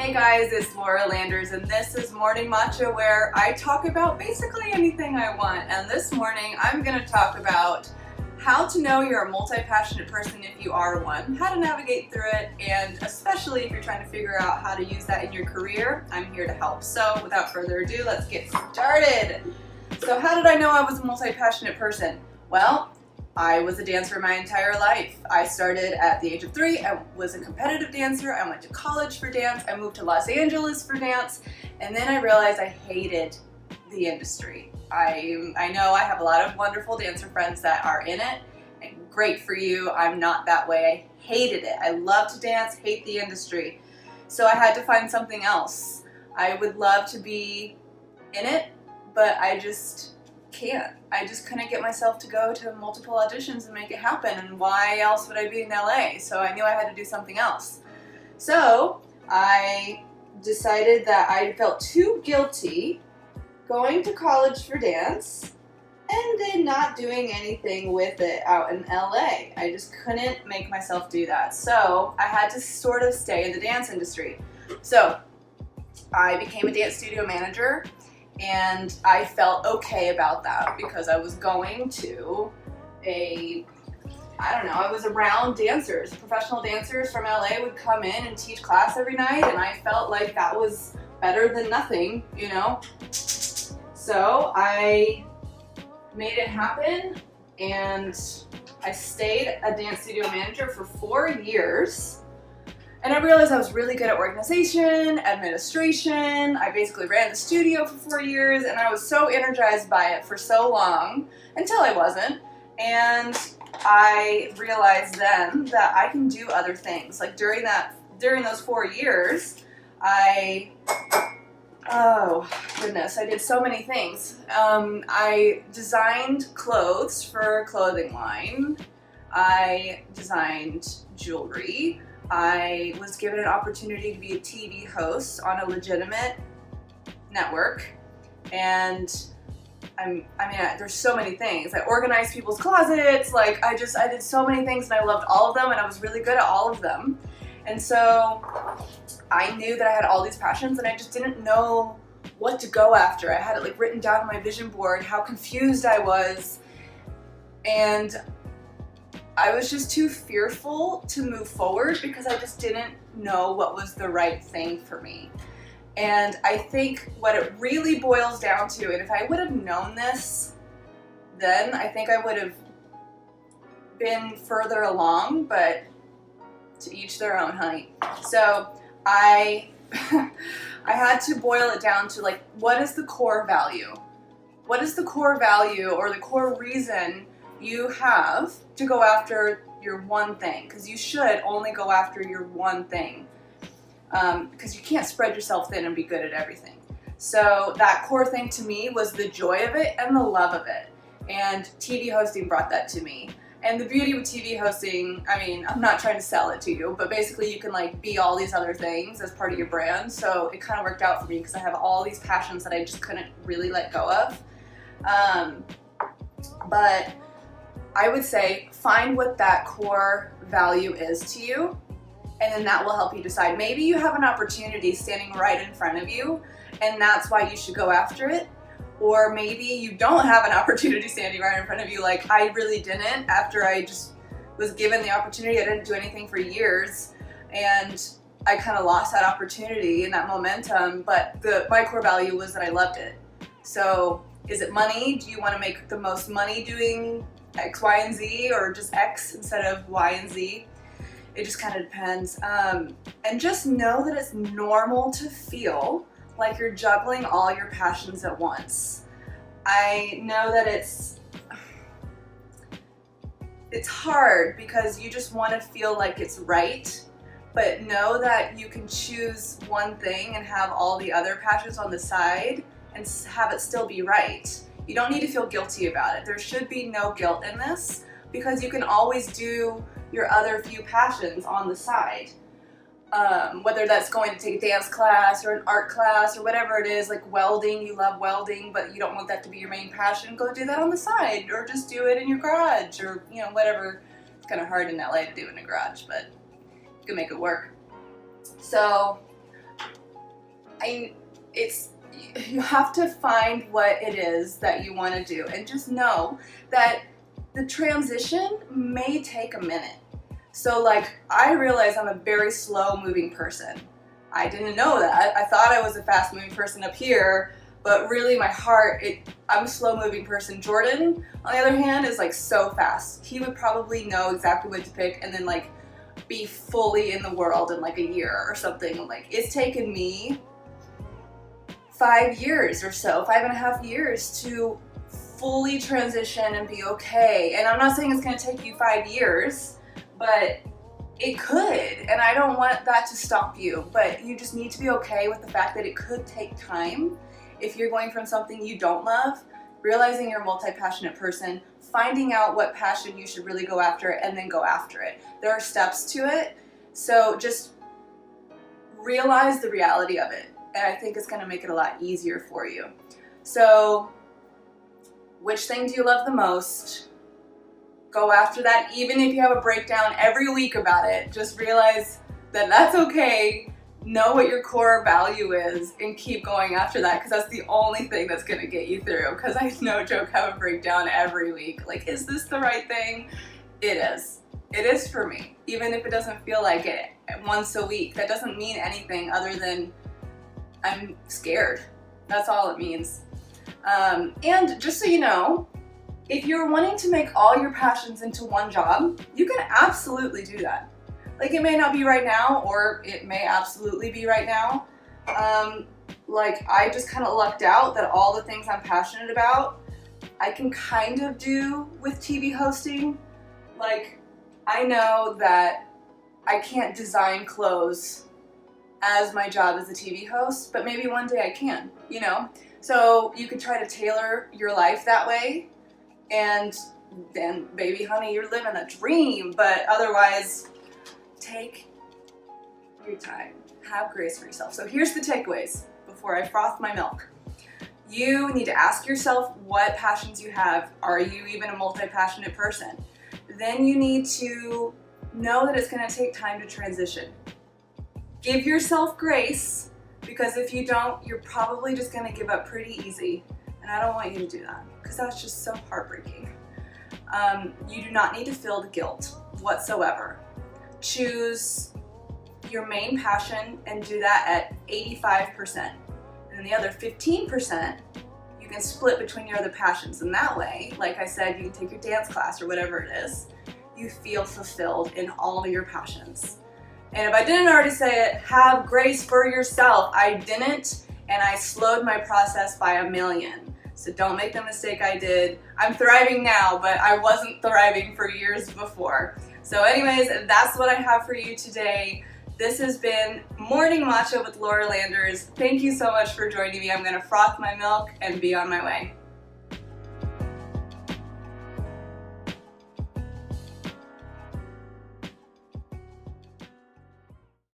Hey guys, it's Laura Landers and this is Morning Matcha, where I talk about basically anything I want. And this morning I'm going to talk about how to know you're a multi-passionate person if you are one, how to navigate through it, and especially if you're trying to figure out how to use that in your career, I'm here to help. So without further ado, let's get started. So how did I know I was a multi-passionate person? Well, I was a dancer my entire life. I started at the age of 3. I was a competitive dancer. I went to college for dance. I moved to Los Angeles for dance. And then I realized I hated the industry. I know I have a lot of wonderful dancer friends that are in it, and great for you. I'm not that way. I hated it. I love to dance, hate the industry. So I had to find something else. I would love to be in it, but I just can't. I just couldn't get myself to go to multiple auditions and make it happen, and why else would I be in LA? So I knew I had to do something else. So I decided that I felt too guilty going to college for dance and then not doing anything with it out in LA. I just couldn't make myself do that. So I had to sort of stay in the dance industry. So I became a dance studio manager, and I felt okay about that because I was going to I was around dancers. Professional dancers from LA would come in and teach class every night, and I felt like that was better than nothing, you know? So I made it happen, and I stayed a dance studio manager for 4 years. And I realized I was really good at organization, administration. I basically ran the studio for 4 years, and I was so energized by it for so long until I wasn't. And I realized then that I can do other things. Like during those 4 years, oh goodness, I did so many things. I designed clothes for a clothing line. I designed jewelry. I was given an opportunity to be a TV host on a legitimate network, and there's so many things. I organized people's closets, like I did so many things, and I loved all of them, and I was really good at all of them. And so I knew that I had all these passions, and I just didn't know what to go after. I had it like written down on my vision board, how confused I was, and I was just too fearful to move forward because I just didn't know what was the right thing for me. And I think what it really boils down to, and if I would have known this then, I think I would have been further along, but to each their own, honey. So I had to boil it down to, like, what is the core value? What is the core value or the core reason you have to go after your one thing? Because you should only go after your one thing, because you can't spread yourself thin and be good at everything. So that core thing to me was the joy of it and the love of it, and TV hosting brought that to me. And the beauty with TV hosting, I mean, I'm not trying to sell it to you, but basically you can like be all these other things as part of your brand. So it kind of worked out for me because I have all these passions that I just couldn't really let go of. But I would say find what that core value is to you, and then that will help you decide. Maybe you have an opportunity standing right in front of you, and that's why you should go after it. Or maybe you don't have an opportunity standing right in front of you, like I really didn't. After I just was given the opportunity, I didn't do anything for years, and I kind of lost that opportunity and that momentum, but my core value was that I loved it. So is it money? Do you want to make the most money doing X, Y, and Z, or just X instead of Y and Z? It just kind of depends. And just know that it's normal to feel like you're juggling all your passions at once. I know that it's hard because you just want to feel like it's right, but know that you can choose one thing and have all the other passions on the side and have it still be right. You don't need to feel guilty about it. There should be no guilt in this, because you can always do your other few passions on the side. Whether that's going to take a dance class or an art class or whatever it is, like welding, you love welding, but you don't want that to be your main passion, go do that on the side, or just do it in your garage, or whatever. It's kind of hard in LA to do in a garage, but you can make it work. So you have to find what it is that you want to do, and just know that the transition may take a minute. So like, I realize I'm a very slow moving person. I didn't know that. I thought I was a fast moving person up here, but really my heart, I'm a slow moving person. Jordan, on the other hand, is like so fast. He would probably know exactly what to pick and then like be fully in the world in like a year or something. Like, it's taken me 5 years or so, 5.5 years to fully transition and be okay. And I'm not saying it's gonna take you 5 years, but it could, and I don't want that to stop you, but you just need to be okay with the fact that it could take time. If you're going from something you don't love, realizing you're a multi-passionate person, finding out what passion you should really go after, and then go after it. There are steps to it, so just realize the reality of it, and I think it's gonna make it a lot easier for you. So, which thing do you love the most? Go after that. Even if you have a breakdown every week about it, just realize that that's okay. Know what your core value is and keep going after that, because that's the only thing that's gonna get you through. Because I, no joke, have a breakdown every week. Like, is this the right thing? It is. It is for me. Even if it doesn't feel like it once a week, that doesn't mean anything other than I'm scared. That's all it means. And just so you know, if you're wanting to make all your passions into one job, you can absolutely do that. Like, it may not be right now, or it may absolutely be right now. Like, I just kind of lucked out that all the things I'm passionate about, I can kind of do with TV hosting. Like, I know that I can't design clothes as my job as a TV host, but maybe one day I can, you know? So you could try to tailor your life that way, and then, baby honey, you're living a dream. But otherwise, take your time. Have grace for yourself. So here's the takeaways before I froth my milk. You need to ask yourself what passions you have. Are you even a multi-passionate person? Then you need to know that it's going to take time to transition. Give yourself grace, because if you don't, you're probably just going to give up pretty easy. And I don't want you to do that, because that's just so heartbreaking. You do not need to feel the guilt whatsoever. Choose your main passion and do that at 85%. And then the other 15%, you can split between your other passions. And that way, like I said, you can take your dance class or whatever it is. You feel fulfilled in all your passions. And if I didn't already say it, have grace for yourself. I didn't, and I slowed my process by 1,000,000. So don't make the mistake I did. I'm thriving now, but I wasn't thriving for years before. So anyways, that's what I have for you today. This has been Morning Matcha with Laura Landers. Thank you so much for joining me. I'm gonna froth my milk and be on my way.